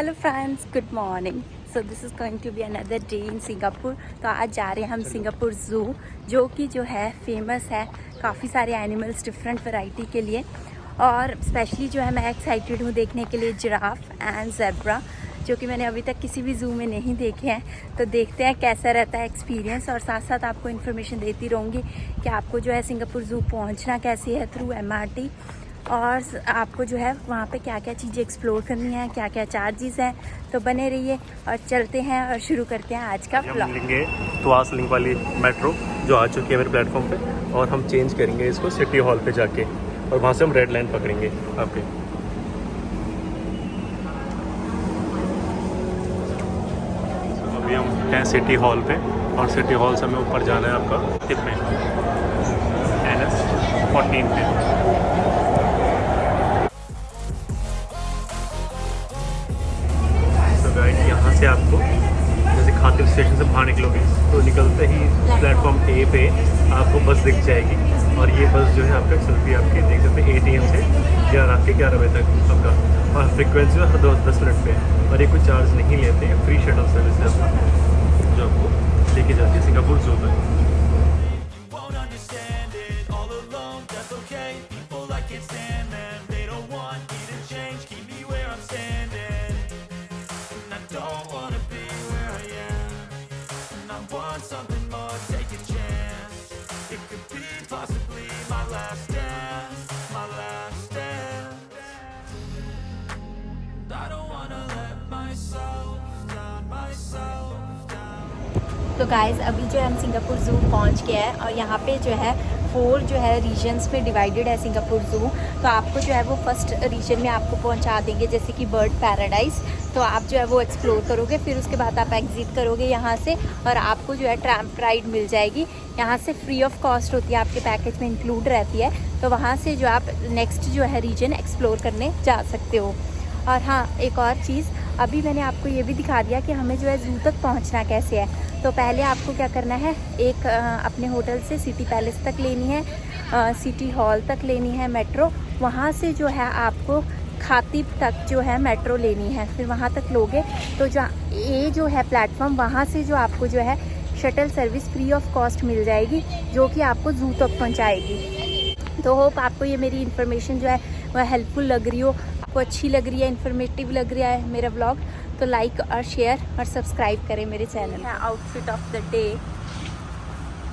Hello friends, good morning. So this is going to be another day in Singapore. तो आज जा रहे हैं हम सिंगापुर ज़ू, जो कि है फेमस है काफ़ी सारे एनिमल्स डिफरेंट वैरायटी के लिए। और स्पेशली है मैं एक्साइटेड हूँ देखने के लिए जिराफ एंड ज़ेब्रा, जो कि मैंने अभी तक किसी भी ज़ू में नहीं देखे हैं। तो देखते हैं कैसा रहता है एक्सपीरियंस, और साथ साथ आपको इन्फॉर्मेशन देती रहूँगी कि आपको सिंगापुर ज़ू पहुँचना कैसे है थ्रू MRT, और आपको वहाँ पे क्या क्या चीज़ें एक्सप्लोर करनी है, क्या क्या चार्जेस हैं। तो बने रहिए और चलते हैं और शुरू करते हैं आज का व्लॉग। हम लेंगे तुआस लिंक वाली मेट्रो जो आ चुकी है मेरे प्लेटफॉर्म पे, और हम चेंज करेंगे इसको सिटी हॉल पे जाके, और वहाँ से हम रेड लाइन पकड़ेंगे आपके। अभी हम हैं सिटी हॉल पे, और सिटी हॉल से हमें ऊपर जाना है आपका कितने NS 14 पे। यहाँ से आपको जैसे खातिब स्टेशन से बाहर निकलोगे तो निकलते ही प्लेटफॉर्म A पे आपको बस दिख जाएगी, और ये बस आपका चलती है आपकी देख सकते हैं 8 AM से रात के 11 बजे तक आपका, और फ्रिक्वेंसी हर 10 मिनट पे, और ये कोई चार्ज नहीं लेते हैं, फ्री शटल सर्विस है आपका जो आपको लेके जाती है सिंगापुर ज़ू तक। Something more, take a chance. It could be possibly my last dance, my last dance. I don't wanna let myself down. तो गाइज़ अभी हम सिंगापुर ज़ू पहुंच गया है, और यहाँ पे 4 रीजन्स में डिवाइडेड है सिंगापुर ज़ू। तो आपको वो फर्स्ट रीजन में आपको पहुंचा देंगे, जैसे कि बर्ड पैराडाइज। तो आप वो एक्सप्लोर करोगे, फिर उसके बाद आप एग्जिट करोगे यहाँ से, और आपको ट्रैम्प राइड मिल जाएगी। यहाँ से फ्री ऑफ कॉस्ट होती है, आपके पैकेज में इंक्लूड रहती है। तो वहाँ से आप नेक्स्ट रीजन एक्सप्लोर करने जा सकते हो। और हाँ, एक और चीज़ अभी मैंने आपको ये भी दिखा दिया कि हमें ज़ू तक पहुँचना कैसे है। तो पहले आपको क्या करना है, एक अपने होटल से सिटी पैलेस तक लेनी है, सिटी हॉल तक लेनी है मेट्रो। वहाँ से आपको खातिब तक मेट्रो लेनी है। फिर वहाँ तक लोगे तो ये है प्लेटफॉर्म, वहाँ से आपको shuttle service free of cost मिल जाएगी, जो कि आपको ज़ू तक पहुँचाएगी। तो होप आपको ये मेरी इन्फॉर्मेशन वह हेल्पफुल लग रही हो, आपको अच्छी लग रही है, इन्फॉर्मेटिव लग रहा है मेरा व्लॉग। तो लाइक और शेयर और सब्सक्राइब करें मेरे channel. Outfit of the day,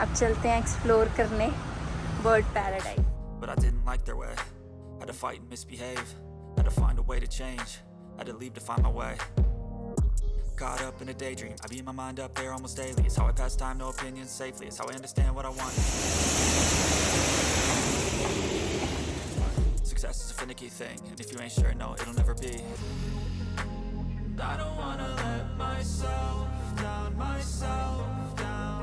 अब चलते हैं एक्सप्लोर करने bird paradise. But I didn't like their way. Had to fight and misbehave. Had to find a way to change. Had to leave to find my way. Caught up in a daydream. I beat my mind up there almost daily. It's how I pass time, no opinions safely. It's how I understand what I want. Success is a finicky thing, and if you ain't sure, no, it'll never be. I don't wanna let myself down, myself down.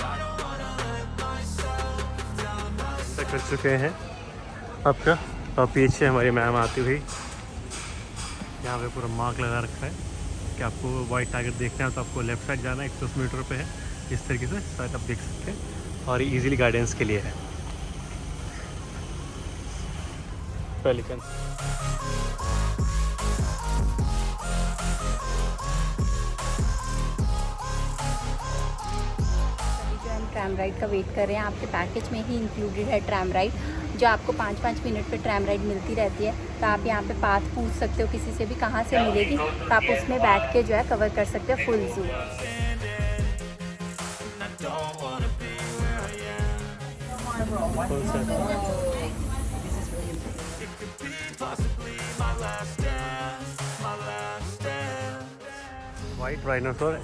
I don't wanna let myself down, myself कर चुके हैं आपका, और पीछे हमारी ma'am आती हुई। यहाँ पे पूरा मार्क लगा रखा है कि आपको वाइट टारगेट देखना है तो आपको लेफ्ट साइड जाना है, 110 मीटर पे है। इस तरीके से शायद आप देख सकते हैं, और इजीली गाइडेंस के लिए है। पेलिकन ट्रैम राइड का वेट कर रहे हैं। आपके पैकेज में ही इंक्लूडेड है ट्रैम राइड, जो आपको 5-5 मिनट पे ट्रैम राइड मिलती रहती है। तो आप यहाँ पे पाथ पूछ सकते हो किसी से भी, कहाँ से मिलेगी, तो आप उसमें बैठ के कवर कर सकते हो फुल ज़ू। वाइट राइनोसोर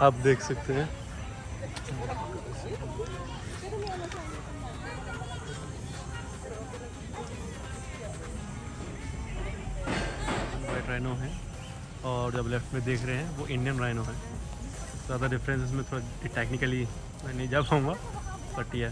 आप देख सकते हैं। वाइट राइनो है, और जब लेफ्ट में देख रहे हैं वो इंडियन राइनो है। ज़्यादा डिफरेंस इसमें थोड़ा टेक्निकली मैं नहीं जा पाऊँगा, बट ये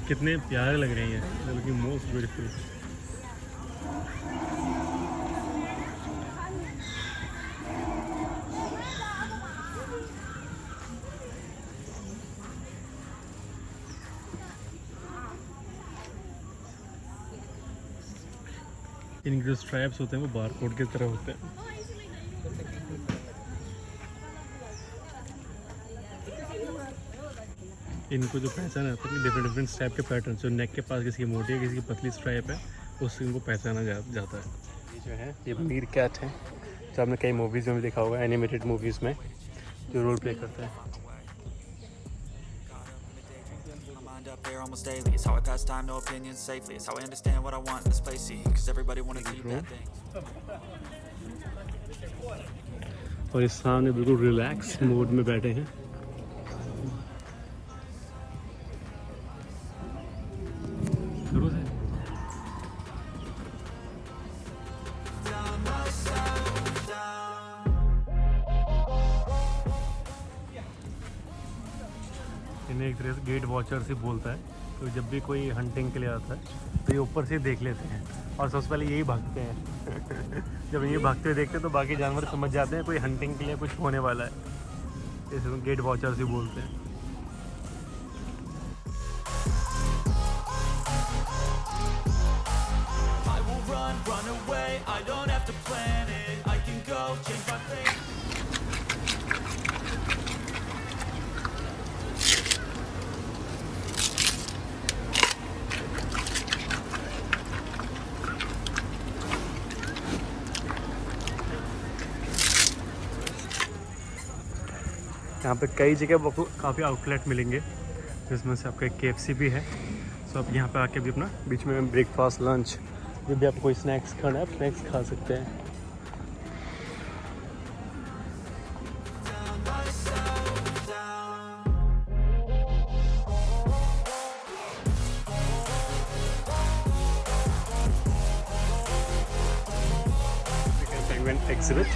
कितने प्यारे लग रहे हैं, बल्कि मोस्ट ब्यूटीफुल। इनके जो स्ट्रैप्स होते हैं वो बार कोड की तरह होते हैं। इनको जो पहचाना जाता है डिफरेंट डिफरेंट स्ट्रैप के पैटर्न, जो नेक के पास किसी की मोटी है किसी की पतली स्ट्रैप है, उससे इनको पहचाना जाता है। ये जो है ये मीर कैट है, जो आपने कई मूवीज़ में भी देखा होगा, एनिमेटेड मूवीज़ में जो रोल प्ले करता है। Up there almost daily. It's how I pass time, no opinions safely. It's how I understand what I want in this place. See, cause everybody wanna do bad things. और इस सामने बिल्कुल relax mode में बैठे हैं। शुरू से इन्हें एक तरह से गेट वॉचर से बोलता है, तो जब भी कोई हंटिंग के लिए आता है तो ये ऊपर से देख लेते हैं और सबसे पहले यही भागते हैं। जब ये भागते हुए देखते हैं तो बाकी जानवर समझ जाते हैं कोई हंटिंग के लिए कुछ होने वाला है, इसे गेट वॉचर से बोलते हैं। I will run away. I don't have to plan it. I can go change my fate. यहाँ पे कई जगह आपको काफ़ी आउटलेट मिलेंगे, जिसमें से आपका एक KFC भी है। तो आप यहाँ पे आके भी अपना बीच में ब्रेकफास्ट लंच जब भी आपको कोई स्नैक्स खाना है आप स्नैक्स खा सकते हैं। Penguin exhibit,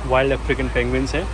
wild African penguins है।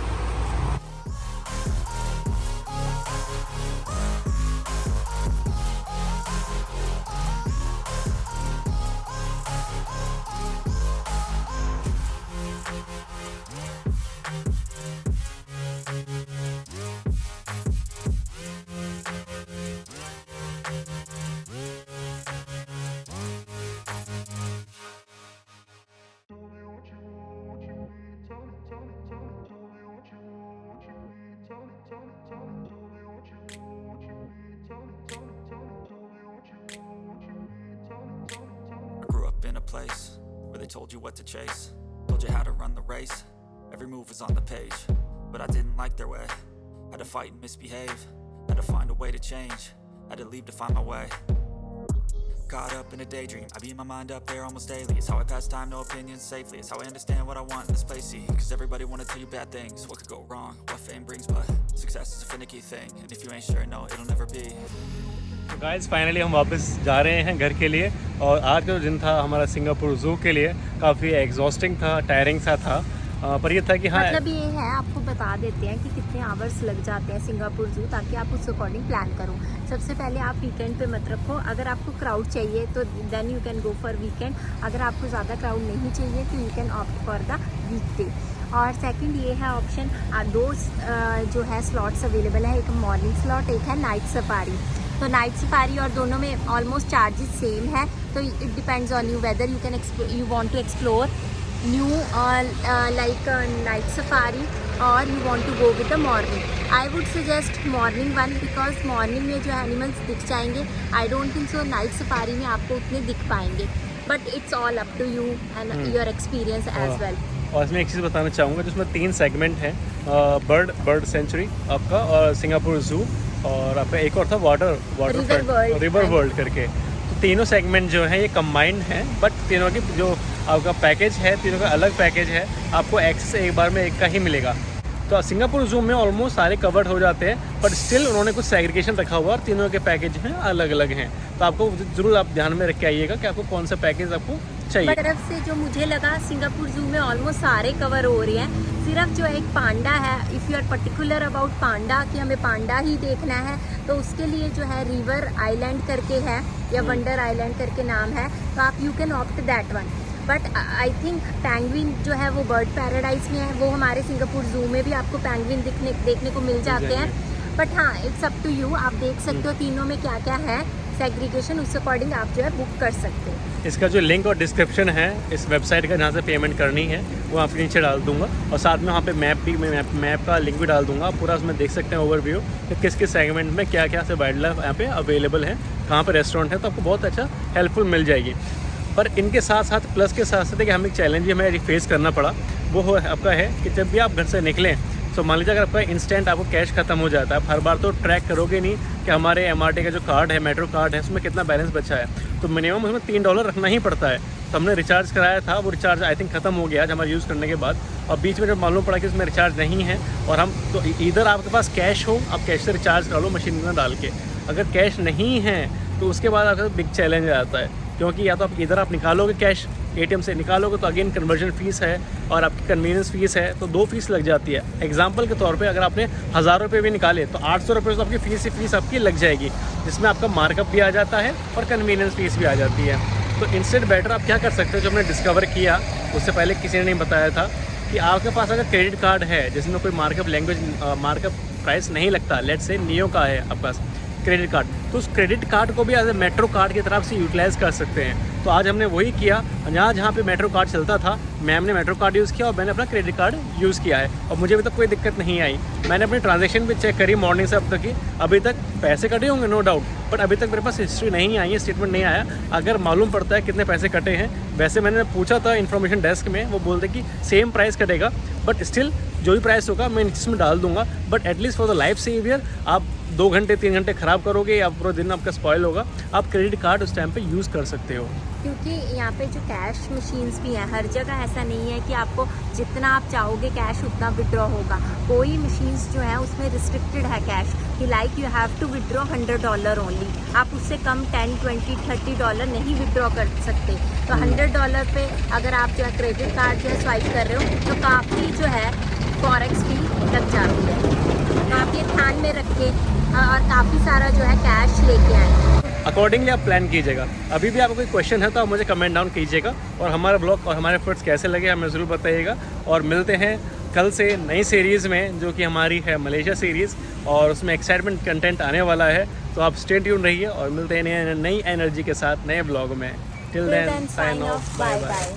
Grew up in a place where they told you what to chase, told you how to run the race. Every move was on the page, but I didn't like their way. Had to fight and misbehave, had to find a way to change, had to leave to find my way. Caught up in a daydream, I beat my mind up there almost daily. It's how I pass time, no opinions safely. It's how I understand what I want in this place. See, cause everybody wanna tell you bad things. What could go wrong, what fame brings, but success is a finicky thing. And if you ain't sure, no, it'll never be. तो guys finally हम वापस जा रहे हैं घर के लिए, और आज का जो दिन था हमारा सिंगापुर ज़ू के लिए काफ़ी एग्जॉस्टिंग था, टायरिंग सा था, पर ये था कि हाँ मतलब ये है, आपको बता देते हैं कि कितने आवर्स लग जाते हैं सिंगापुर ज़ू, ताकि आप उस अकॉर्डिंग प्लान करो। सबसे पहले आप वीकेंड पे मत रखो। अगर आपको क्राउड चाहिए तो then you can go for weekend. अगर आपको ज़्यादा क्राउड नहीं चाहिए तो you can opt for the weekday. और सेकंड ये है ऑप्शन, दो जो है स्लॉट्स अवेलेबल है, एक मॉर्निंग स्लॉट, एक है नाइट सफारी। तो नाइट सफारी और दोनों में ऑलमोस्ट चार्जेस सेम है, तो it depends on you whether you want to explore new like night safari और you want to go with the morning. I would suggest morning one, because morning में जो animals दिख जाएंगे। I don't think so night safari में आपको उतने दिख पाएंगे, but it's all up to you and your experience as well. और इसमें एक चीज़ बताना चाहूँगा, जिसमें 3 सेगमेंट हैं, बर्ड सेंचुरी आपका, और सिंगापुर ज़ू, और आपका एक और था रिवर वर्ल्ड करके। तो तीनों सेगमेंट जो है ये कंबाइंड हैं, बट तीनों की जो आपका पैकेज है, तीनों का अलग पैकेज है, आपको एक्सेस एक बार में एक का ही मिलेगा। तो सिंगापुर ज़ू में ऑलमोस्ट सारे कवर्ड हो जाते हैं, बट स्टिल उन्होंने कुछ सेग्रीगेशन रखा हुआ और तीनों के पैकेज हैं अलग अलग हैं। तो आपको ज़रूर आप ध्यान में रख के आइएगा कि आपको कौन सा पैकेज आपको चाहिए। तरफ से जो मुझे लगा, सिंगापुर ज़ू में ऑलमोस्ट सारे कवर हो रहे हैं। सिर्फ जो एक पांडा है, if you are particular about panda कि हमें पांडा ही देखना है, तो उसके लिए जो है रिवर आइलैंड करके है या वंडर आइलैंड करके नाम है, तो आप you can opt that one. But I think penguin जो है वो बर्ड पैराडाइज में है, वो हमारे सिंगापुर ज़ू में भी आपको पेंगुइन देखने को मिल जाते हैं। बट हाँ, इट्स अप टू यू, आप देख सकते हो तीनों में क्या क्या है सेग्रीगेशन, उस अकॉर्डिंग आप जो है बुक कर सकते हो। इसका जो लिंक और डिस्क्रिप्शन है इस वेबसाइट का जहाँ से पेमेंट करनी है वो आपके नीचे डाल दूंगा, और साथ में वहाँ पे मैप का लिंक भी डाल दूंगा। पूरा उसमें देख सकते हैं ओवरव्यू कि किस किस सेगमेंट में क्या क्या से वाइल्ड लाइफ यहाँ पे अवेलेबल है, कहाँ पे रेस्टोरेंट है, तो आपको बहुत अच्छा हेल्पफुल मिल जाएगी। पर इनके साथ साथ प्लस के साथ साथ हमें एक चैलेंज हमें फेस करना पड़ा, वो आपका है कि जब भी आप घर से निकलें तो मान लीजिए अगर आपका इंस्टेंट आपको कैश खत्म हो जाता है, आप हर बार तो ट्रैक करोगे नहीं कि हमारे MRT का जो कार्ड है, मेट्रो कार्ड है, उसमें कितना बैलेंस बचा है, तो मिनिमम उसमें $3 रखना ही पड़ता है। तो हमने रिचार्ज कराया था, वो रिचार्ज आई थिंक ख़त्म हो गया आज हमारा यूज़ करने के बाद, और बीच में जब मालूम पड़ा कि उसमें रिचार्ज नहीं है, और हम तो इधर आपके पास कैश हो, आप कैश से रिचार्ज कर लो मशीन में डाल के, अगर कैश नहीं है तो उसके बाद आपका बिग चैलेंज आता है, क्योंकि या तो आप इधर आप निकालोगे कैश ATM से निकालोगे तो अगेन कन्वर्जन फ़ीस है और आपकी कन्वीनियंस फ़ीस है, तो 2 फीस लग जाती है। एग्जांपल के तौर पे अगर आपने 1000 रुपये भी निकाले तो 800 रुपये तो आपकी फ़ीस आपकी लग जाएगी, जिसमें आपका मार्कअप भी आ जाता है और कन्वीनियंस फ़ीस भी आ जाती है। तो इंस्टेंट बेटर आप क्या कर सकते हो, जो हमने डिस्कवर किया उससे पहले किसी ने नहीं बताया था, कि आपके पास अगर क्रेडिट कार्ड है जिसमें कोई मार्कअप प्राइस नहीं लगता, लेट्स से नियो का है आपके पास क्रेडिट कार्ड, तो उस क्रेडिट कार्ड को भी एज ए मेट्रो कार्ड की तरफ से यूटिलाइज़ कर सकते हैं। तो आज हमने वही किया, जहाँ पे मेट्रो कार्ड चलता था मैम ने मेट्रो कार्ड यूज़ किया और मैंने अपना क्रेडिट कार्ड यूज़ किया है, और मुझे अभी तक कोई दिक्कत नहीं आई। मैंने अपनी ट्रांजैक्शन भी चेक करी मॉर्निंग से अब तक की, अभी तक पैसे कटे होंगे नो डाउट, बट अभी तक मेरे पास हिस्ट्री नहीं आई है, स्टेटमेंट नहीं आया। अगर मालूम पड़ता है कितने पैसे कटे हैं, वैसे मैंने पूछा था इन्फॉर्मेशन डेस्क में, वो बोलते कि सेम प्राइस कटेगा, बट स्टिल जो भी प्राइस होगा मैं इसमें डाल दूंगा, but at least for the life saviour आप 2 घंटे 3 घंटे ख़राब करोगे या पूरा दिन आपका स्पॉइल होगा, आप क्रेडिट कार्ड उस टाइम पे यूज़ कर सकते हो। क्योंकि यहाँ पे जो कैश मशीन्स भी हैं, हर जगह ऐसा नहीं है कि आपको जितना आप चाहोगे कैश उतना विड्रॉ होगा। कोई मशीन्स जो है उसमें रिस्ट्रिक्टेड है कैश, कि like you have to withdraw $100 only, आप उससे कम $10, $20, $30 नहीं विड्रॉ कर सकते। तो $100 पे अगर आप जो है क्रेडिट कार्ड जो है स्वाइप कर रहे हो तो काफ़ी जो है फॉरेक्स फी लग जाती है। तो आप ये ध्यान में रख के और काफ़ी सारा जो है कैश लेके आए। अकॉर्डिंगली आप प्लान कीजिएगा। अभी भी आपको कोई क्वेश्चन है तो आप मुझे कमेंट डाउन कीजिएगा, और हमारा ब्लॉग और हमारे एफर्ट्स कैसे लगे हमें ज़रूर बताइएगा। और मिलते हैं कल से नई सीरीज़ में, जो कि हमारी है मलेशिया सीरीज़, और उसमें एक्साइटमेंट कंटेंट आने वाला है, तो आप स्टे ट्यून रहिए और मिलते हैं नई एनर्जी के साथ नए ब्लॉग में। Till then sign off, bye bye.